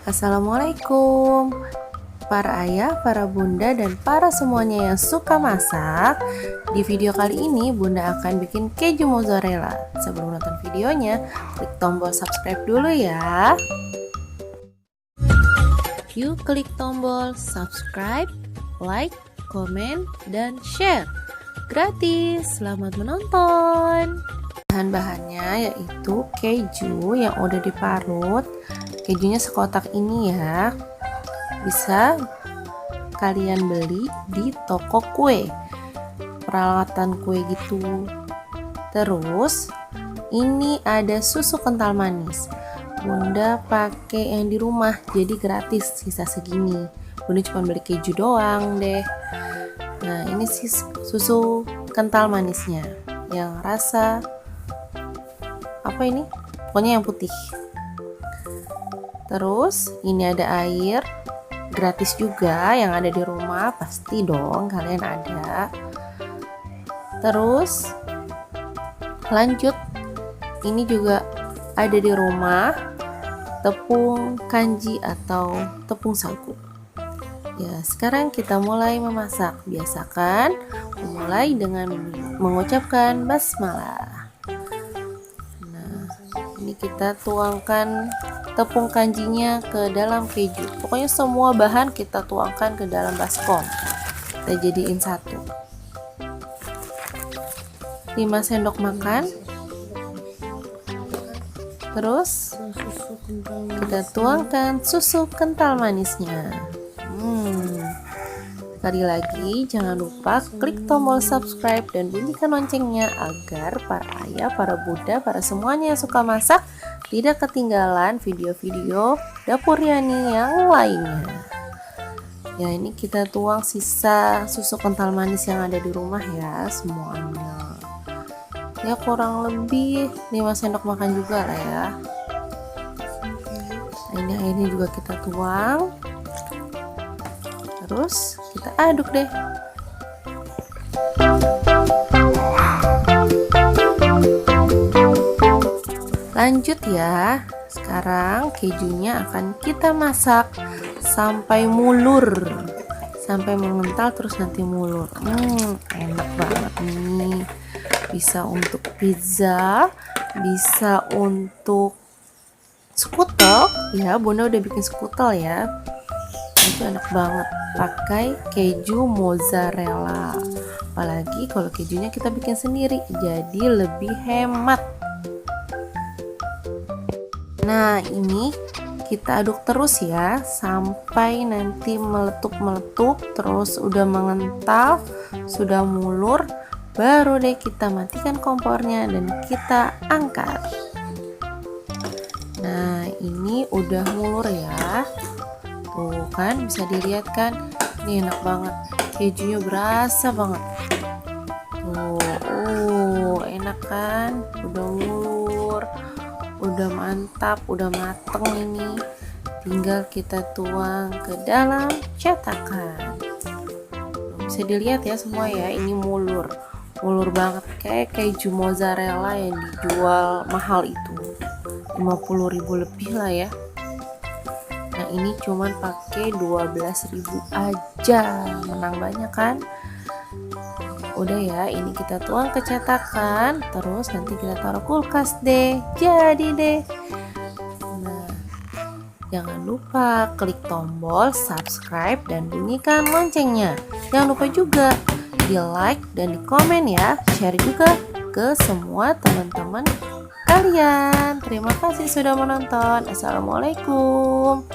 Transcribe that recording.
Assalamualaikum para ayah, para bunda, dan para semuanya yang suka masak. Di video kali ini bunda akan bikin keju mozzarella. Sebelum nonton videonya, klik tombol subscribe dulu ya. Yuk klik tombol subscribe, like, komen, dan share. Gratis, selamat menonton. Bahan-bahannya yaitu keju yang udah diparut. Kejunya sekotak ini ya. Bisa kalian beli di toko kue, peralatan kue gitu. Terus ini ada susu kental manis. Bunda pakai yang di rumah, jadi gratis, sisa segini. Bunda cuma beli keju doang deh. Nah, ini sih susu kental manisnya yang rasa apa ini? Pokoknya yang putih. Terus ini ada air gratis juga yang ada di rumah, pasti dong kalian ada. Terus lanjut, ini juga ada di rumah, tepung kanji atau tepung sagu. Ya, sekarang kita mulai memasak. Biasakan memulai dengan mengucapkan basmalah. Nah, ini kita tuangkan tepung kanjinya ke dalam keju. Pokoknya semua bahan kita tuangkan ke dalam baskom. Kita jadiin satu. 5 sendok makan. Terus kita tuangkan susu kental manisnya. Sekali lagi, jangan lupa klik tombol subscribe dan bunyikan loncengnya agar para ayah, para bunda, para semuanya yang suka masak tidak ketinggalan video-video dapur Yani yang lainnya. Ya, ini kita tuang sisa susu kental manis yang ada di rumah ya, semuanya. Ya, kurang lebih 5 sendok makan juga lah ya. Nah, ini airnya juga kita tuang. Terus kita aduk deh. Lanjut ya. Sekarang kejunya akan kita masak sampai mulur, sampai mengental terus nanti mulur. Enak banget nih. Bisa untuk pizza, bisa untuk skutel ya. Bunda udah bikin skutel ya. Itu enak banget pakai keju mozzarella. Apalagi kalau kejunya kita bikin sendiri, jadi lebih hemat. Nah, ini kita aduk terus ya sampai nanti meletup-meletup, terus udah mengental, sudah mulur, baru deh kita matikan kompornya dan kita angkat. Nah, ini udah mulur ya. Tuh kan, bisa dilihat kan, ini enak banget, kejunya berasa banget. Tuh, enak kan, udah mulur, udah mantap, udah mateng ini. Tinggal kita tuang ke dalam cetakan. Bisa dilihat ya semua ya, ini mulur banget, kayak keju mozzarella yang dijual mahal itu 50.000 lebih lah ya. Nah, ini cuman pakai 12.000 aja, menang banyak kan. Udah ya, ini kita tuang ke cetakan, terus nanti kita taruh kulkas deh. Jadi deh. Nah, jangan lupa klik tombol subscribe dan bunyikan loncengnya. Jangan lupa juga di like dan di komen ya. Share juga ke semua teman-teman kalian. Terima kasih sudah menonton. Assalamualaikum.